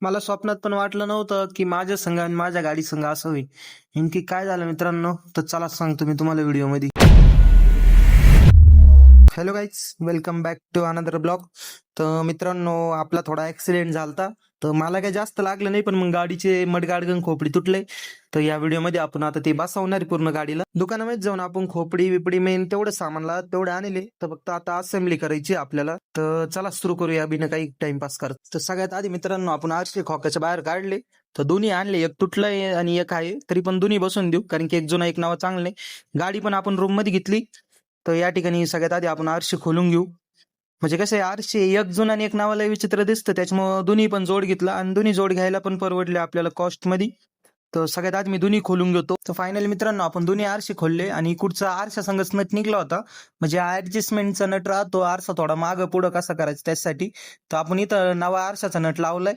मला स्वप्नात पण वाटलं नव्हतं की माझ्या संघ आणि माझ्या गाडी संघ असं होईल. नेमकी काय झालं मित्रांनो, तर चला सांगतो मी तुम्हाला व्हिडिओमध्ये. Hello guys, welcome back to another blog. तर मित्रांनो, आपला थोडा ऍक्सिडेंट झालता. तर मला काही जास्त लागलं नाही, पण मग गाडीचे मडगाडगन खोपडी तुटले. तर या व्हिडिओमध्ये आपण आता ते बसवणार पूर्ण गाडीला. दुकानामध्ये जाऊन आपण खोपडी बिपडी मेन तेवढं सामानला तेवढे आणले. तर फक्त आता असेंब्ली करायची आपल्याला. तर चला सुरू करूया बिना काही टाइमपास करत. तर सगळ्यात आधी मित्रांनो, आपण आरसे खोक्याच्या बाहेर काढले. तर दोन्ही आणले, एक तुटलंय आणि एक आहे. तरी पण दोन्ही बसून देऊ, कारण की एक जुना एक नाव चांगलं नाही. गाडी पण आपण रूम मध्ये घेतली. तर या ठिकाणी सगळ्यात आधी आपण आरसे खोलून घेऊ. म्हणजे कसं आहे, आरसे एक जुना आणि एक नावाला विचित्र दिसतं, त्याच्यामुळे दोन्ही पण जोड घेतला आणि दोन्ही जोड घ्यायला पण परवडले आपल्याला कॉस्ट मध्ये. तर सगळ्यात आधी मी दोन्ही खोलून घेतो. तर फायनली मित्रांनो, आपण दोन्ही आरसे खोलले आणि कुठचा आरसा संगच नट निघला होता. म्हणजे ऍडजस्टमेंटचा नट राहतो, आरसा थोडा मागं पुढं कसा करायचा त्यासाठी. तर आपण इथं नवा आरशाचा नट लावलाय.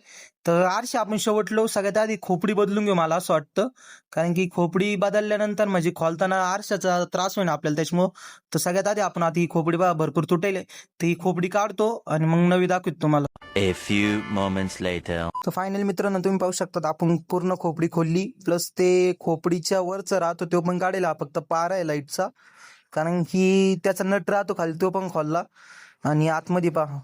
तर आरसे आपण शेवटलो. सगळ्यात आधी खोपडी बदलून घेऊ मला असं वाटतं, कारण की खोपडी बदलल्यानंतर म्हणजे खोलताना आरशाचा त्रास होईल आपल्याला त्याच्यामुळं. तर सगळ्यात आधी आपण आता ही खोपडी बघा भरपूर तुटेल, तर ही खोपडी काढतो आणि मग नवी दाखवतो तुम्हाला. A few moments later. तर फायनली मित्रांनो, तुम्ही पाहू शकता आपण पूर्ण खोपडी खोलली. प्लस ते खोपडीच्या वरचा राहतो तो पण काढेला, फक्त पार आहे लाईटचा, कारण की त्याचा नट राहतो खाली तो पण खोलला. आणि आतमध्ये पहा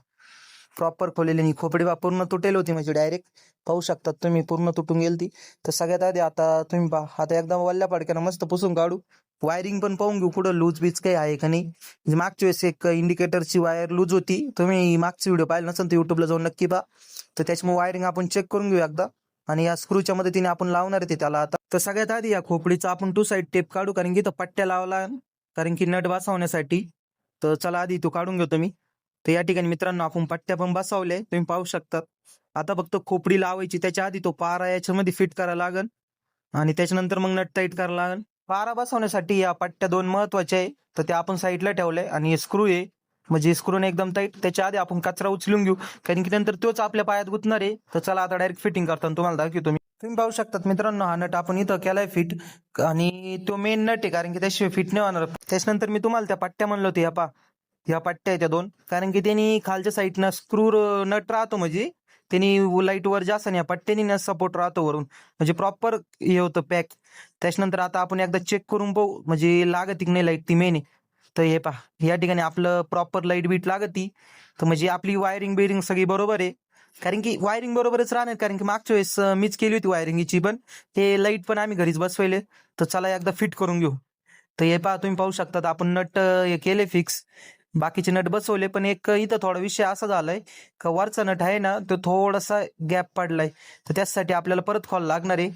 प्रॉपर खोलेली आणि खोपडी पहा पूर्ण तुटेल होती, म्हणजे डायरेक्ट पाहू शकतात तुम्ही पूर्ण तुटून गेली ती. तर सगळ्यात आधी आता तुम्ही पहा, आता एकदम वल्ल्या पडक्यानं मस्त पुसून काढू. वायरिंग पण पाहून घेऊ कुठं लूज बीज काही आहे का नाही. म्हणजे मागच्या वेळेस एक इंडिकेटरची वायर लूज होती, तुम्ही मागची व्हिडिओ पाहिला नसेल तर युट्यूबला जाऊन नक्की पहा. तर त्याच्यामुळे वायरिंग आपण चेक करून घेऊ एकदा. आणि या स्क्रूच्या मदतीने आपण लावणार आहे त्याला आता. तर सगळ्यात आधी या खोपडीचा आपण टू साईड टेप काढू, कारण की इथं पट्ट्या लावला, कारण की नट बसवण्यासाठी. तर चला आधी तो काढून घेतो मी. तर या ठिकाणी मित्रांनो, आपण पट्ट्या पण बसवल्या तुम्ही पाहू शकतात. आता फक्त खोपडी लावायची, त्याच्या आधी तो पारा याच्यामध्ये फिट करायला लागल आणि त्याच्यानंतर मग नट टाईट करायला लागल. पारा बसवण्यासाठी या पट्ट्या दोन महत्वाच्या आहे, तर त्या आपण साईडला ठेवलंय. आणि स्क्रू आहे, म्हणजे स्क्रूने एकदम टाईट. त्याच्या आधी आपण कचरा उचलून घेऊ, कारण की नंतर तोच आपल्या पायात गुंतणार आहे. तर चला आता डायरेक्ट फिटिंग करताना तुम्हाला दाखवतो मी. तुम्ही पाहू शकतात मित्रांनो, हा नट आपण इथं केलाय फिट, आणि तो मेन नट आहे, कारण की त्याशिवाय फिट नाही होणार. त्याच्यानंतर मी तुम्हाला त्या पट्ट्या म्हणलो होते, ह्या पट्ट्या आहेत त्या दोन, कारण की त्यांनी खालच्या साईडनं स्क्रू नट राहतो, म्हणजे त्यांनी लाईट वर जास्त आणि या पट्ट्यानी न सपोर्ट राहतो वरून, म्हणजे प्रॉपर हे होतं पॅक. त्याच्यानंतर आता आपण एकदा चेक करून पाहू, म्हणजे लागत की नाही लाईट, ती मेन आहे. तर हे पहा, या ठिकाणी आपलं प्रॉपर लाईट बीट लागती. तर म्हणजे आपली वायरिंग बेरिंग सगळी बरोबर आहे, कारण की वायरिंग बरोबरच राहणार, कारण की मागच्या वेळेस मीच केली होती वायरिंगची पण. ते लाईट पण आम्ही घरीच बसवले. तर चला एकदा फिट करून घेऊ. तर हे पहा, तुम्ही पाहू शकतात आपण नट हे केले फिक्स, बाकीचे नट बसवले. पण एक इथं थोडा विषय असा झालाय का वरचा नट आहे ना, तो थोडासा गॅप पडलाय. तर त्यासाठी आपल्याला परत खोल लागणार आहे,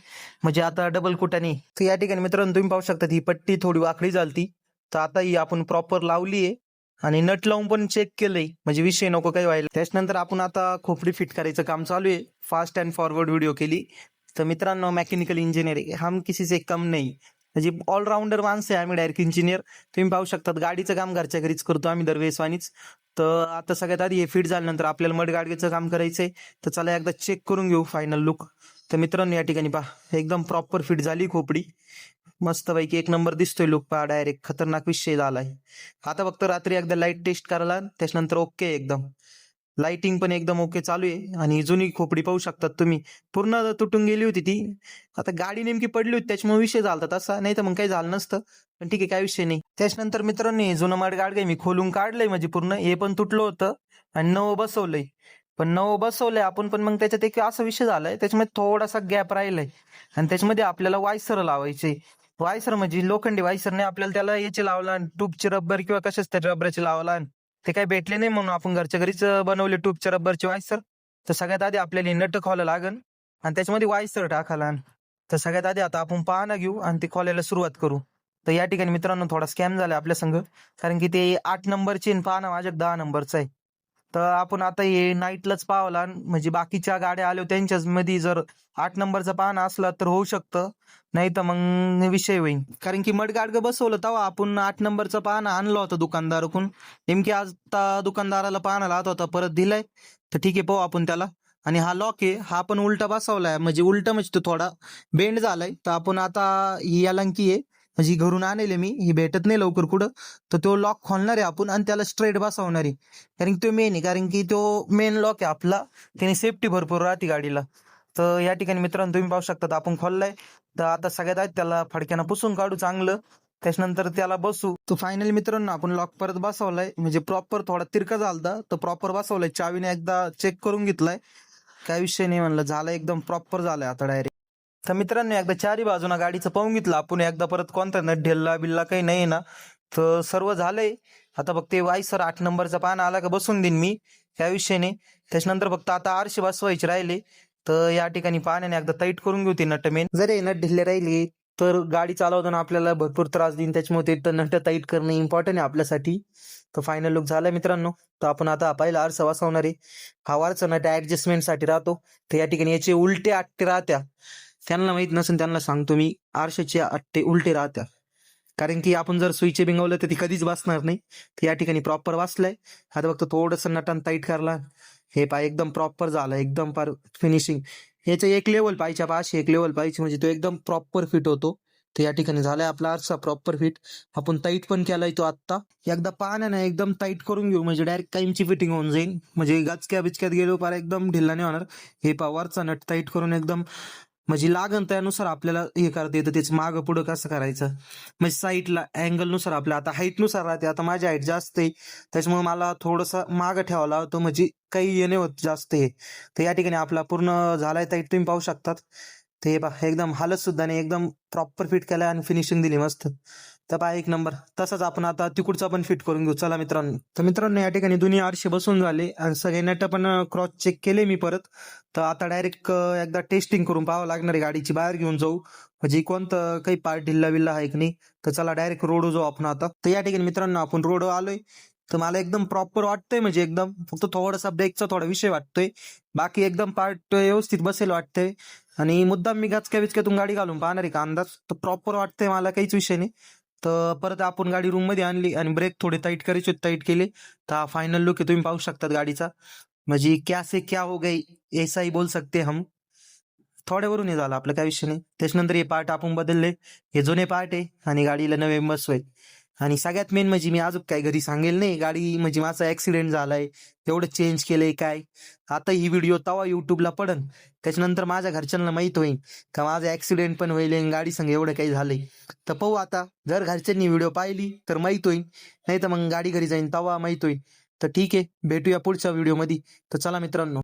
म्हणजे आता डबल कुटाने. तर या ठिकाणी मित्रांनो, तुम्ही पाहू शकता ही पट्टी थोडी वाकडी झालती. तर आता ही आपण प्रॉपर लावली आहे आणि नट लावून पण चेक केलंय, म्हणजे विषय नको काही व्हायला. त्याच्यानंतर आपण आता खोपडी फिट करायचं काम चालू आहे. फास्ट अँड फॉरवर्ड व्हिडिओ केली. तर मित्रांनो, मेकॅनिकल इंजिनियर हम किसी से कम नाही, म्हणजे ऑलराऊंडर माणसं आहे आम्ही, डायरेक्ट इंजिनियर. तुम्ही पाहू शकतात गाडीचं काम घरच्या घरीच करतो आम्ही दरवेळेसवानीच. तर आता सगळ्यात आधी हे फिट झाल्यानंतर आपल्याला मड गाडगेचं काम करायचंय. तर चला एकदा चेक करून घेऊ फायनल लुक. तर मित्रांनो, या ठिकाणी पहा एकदम प्रॉपर फिट झाली खोपडी, मस्तपैकी एक नंबर दिसतोय लुक पहा, डायरेक्ट खतरनाक विषय झालाय. आता फक्त रात्री एकदा लाईट टेस्ट करायला, त्याच्यानंतर ओके एकदम. लाइटिंग पण एकदम ओके चालू आहे. आणि जुनी खोपडी पाहू शकतात तुम्ही, पूर्ण तुटून गेली होती ती. आता गाडी नेमकी पडली होती त्याच्यामुळे विषय झाला तसा, नाही तर मग काही झालं नसतं. पण ठीक आहे, काय विषय नाही. त्याच्यानंतर मित्रांनो, हे जुनं मड गाडगं मी खोलून काढलंय, म्हणजे पूर्ण हे पण तुटलं होतं आणि नवं बसवलंय. पण नवं बसवलंय आपण, पण मग त्याच्यात एक असा विषय झालाय, त्याच्यामध्ये थोडासा गॅप राहिलाय. आणि त्याच्यामध्ये आपल्याला वायसर लावायचे. वायसर म्हणजे लोखंडी वायसर नाही, आपल्याला त्याला याचे लावला ट्यूबचे रबर किंवा कशाच तरी रबराचे लावला. ते काही भेटले नाही म्हणून आपण घरच्या घरीच बनवले ट्यूबच्या रबरचे वायसर. तर सगळ्यात आधी आपल्याला नट खोलायला लागन आणि त्याच्यामध्ये वायसर टाकायला. तर सगळ्यात आधी आता आपण पाहणं घेऊ आणि ते खोलायला सुरुवात करू. तर या ठिकाणी मित्रांनो, थोडा स्कॅम झाला आपल्या संग, कारण की ते 8 नंबरचे पाहणं माझ्या 10 नंबरचं आहे. तर आपण आता हे नाईटलाच पाहावला, म्हणजे बाकीच्या गाड्या आल्या त्यांच्याच मध्ये जर 8 नंबरचा पाहणं असला तर होऊ शकतं, नाही तर मग विषय होईल. कारण की मड गाडगं बसवलं तेव्हा आपण 8 नंबरचा पाहणं आणला होता दुकानदाराकडून. नेमकी आता दुकानदाराला पाहणं लावत होता, परत दिलाय. तर ठीक आहे, पाहू आपण त्याला. आणि हा लॉक आहे, हा पण उलटा बसवलाय, म्हणजे उलटा म्हणजे तो थोडा बेंड झालाय. तर आपण आता ही यालंकी आहे, म्हणजे घरून आणले मी, ही भेटत नाही लवकर कुठं. तर तो लॉक खोलणार आहे आपण आणि त्याला स्ट्रेट बसवणार आहे, कारण की तो मेन आहे, कारण की तो मेन लॉक आहे आपला, त्याने सेफ्टी भरपूर राहते गाडीला. तर या ठिकाणी मित्रांनो तुम्ही पाहू शकता आपण खोललाय. तर आता सगळ्यात आधी त्याला फडक्यानं पुसून काढू चांगलं. त्याच्यानंतर त्याला बसू. तर फायनली मित्रांनो आपण लॉक परत बसवलाय, म्हणजे प्रॉपर थोडा तिरका झालता तर प्रॉपर बसवलाय. चावीने एकदा चेक करून घेतलाय, काय विषय नाही म्हणलं, झालं एकदम प्रॉपर झालंय आता डायरेक्ट. तर मित्रांनो एकदा चारी बाजूना गाडीचं पाहून घेतलं आपण, एकदा परत कोणता न ढिल्ला बिल्ला काही नाही ना. तर सर्व झालंय. आता फक्त ते वायसर 8 नंबरचा पान आला का बसून देईन मी, त्या विषय नाही. त्याच्यानंतर फक्त आता आरशे बसवायचे राहिले. तर या ठिकाणी पाण्याने एकदा टाईट करून घेऊ ते नट मेन. जर हे नट ढिल्ले राहिले तर गाडी चालवताना आपल्याला भरपूर त्रास देईन, त्याच्यामुळे ते नट टाईट करणं इम्पॉर्टंट आहे आपल्यासाठी. तर फायनल लुक झालाय मित्रांनो. तर आपण आता पहिला आरसा बसवणार आहे. हा वरचा नट ऍडजस्टमेंटसाठी राहतो. तर या ठिकाणी याचे उलटे आट्टे राहत्या, त्यांना माहित नसेल त्यांना सांगतो मी, आरशाचे आट्टे उलटे राहत्या. कारण की आपण जर सुईचे बिंगवलं तर ती कधीच बसणार नाही. तर या ठिकाणी प्रॉपर बसलाय. आता फक्त थोडंसं नटान टाईट करला. हे पाय एकदम प्रॉपर झालं, एकदम पार फिनिशिंग. याचं एक लेवल पाहिजे, अशी एक लेवल पाहिजे म्हणजे तो एकदम प्रॉपर फिट होतो. तर या ठिकाणी झालाय आपला आरसा प्रॉपर फिट. आपण टाईट पण केलाय तो आत्ता. एकदा पाण्याने एकदम टाईट करून घेऊ म्हणजे डायरेक्ट कायमची फिटिंग होऊन जाईल, म्हणजे गचक्या बिचक्यात गेलो पार एकदम ढिल्ला नाही होणार. हे वरचा नट टाईट करून एकदम म्हणजे लागण त्यानुसार आपल्याला हे करता येतं, त्याचं मागं पुढं कसं करायचं, म्हणजे साईडला अँगल नुसार आपल्या आता हाईट नुसार राहते. आता माझी हाईट जास्त आहे त्याच्यामुळे मला थोडंसं मागं ठेवावं लागतं, म्हणजे काही येणे होत जास्त हे. तर या ठिकाणी आपला पूर्ण झालाय टाईट, तुम्ही पाहू शकतात. ते हे पहा एकदम हालत सुद्धा नाही, एकदम प्रॉपर फिट केलाय आणि फिनिशिंग दिली मस्त. तर पहा एक नंबर. तसंच आपण आता तिकडचा पण फिट करून घेऊ. चला मित्रांनो. तर मित्रांनो या ठिकाणी दोन्ही आरशे बसून झाले आणि सगळे नट पण क्रॉस चेक केले मी परत. तर आता डायरेक्ट एकदा टेस्टिंग करून पाहावं लागणार आहे, गाडीची बाहेर घेऊन जाऊ म्हणजे कोणतं काही पार्ट ढिल्ला बिल्ला आहे की नाही. तर चला डायरेक्ट रोड जाऊ आपण आता. तर या ठिकाणी मित्रांनो आपण रोड आलोय. तर मला एकदम प्रॉपर वाटतंय, म्हणजे एकदम फक्त थोडासा ब्रेकचा थोडा विषय वाटतोय, बाकी एकदम पार्ट व्यवस्थित बसेल वाटतंय. आणि मुद्दाम मी गचक्या बिचक्यातून गाडी घालून पाहणार आहे का अंदाज, तर प्रॉपर वाटतंय मला, काहीच विषय नाही. तर परत आपण गाडी रूम मध्ये आणली आणि ब्रेक थोडे टाईट करायचे टाईट केले. तर फायनल लुक आहे, तुम्ही पाहू शकतात गाडीचा. म्हणजे क्या से क्या हो गई ऐसा ही बोल सकते हम. थोड्यावरून हे झालं आपलं, काय विषय नाही. त्याच्यानंतर हे पार्ट आपण बदलले, हे जुने पार्ट आहे आणि गाडीला नवे बसवाय. आणि सगळ्यात मेन म्हणजे मी अजून काय घरी सांगेल नाही, गाडी म्हणजे माझा ऍक्सिडेंट झालाय तेवढं चेंज केलंय काय. आता ही व्हिडिओ तवा युट्यूबला पडन, त्याच्यानंतर माझ्या घरच्यांना माहित होईल का माझा ऍक्सिडेंट पण होईल आणि गाडी संग एवढं काही झालंय. तर पाहू आता, जर घरच्यांनी व्हिडिओ पाहिली तर माहित होईल, नाही तर मग गाडी घरी जाईन तवा माहित होईल. तर ठीक आहे, भेटूया पुढच्या व्हिडिओ मध्ये. तर चला मित्रांनो.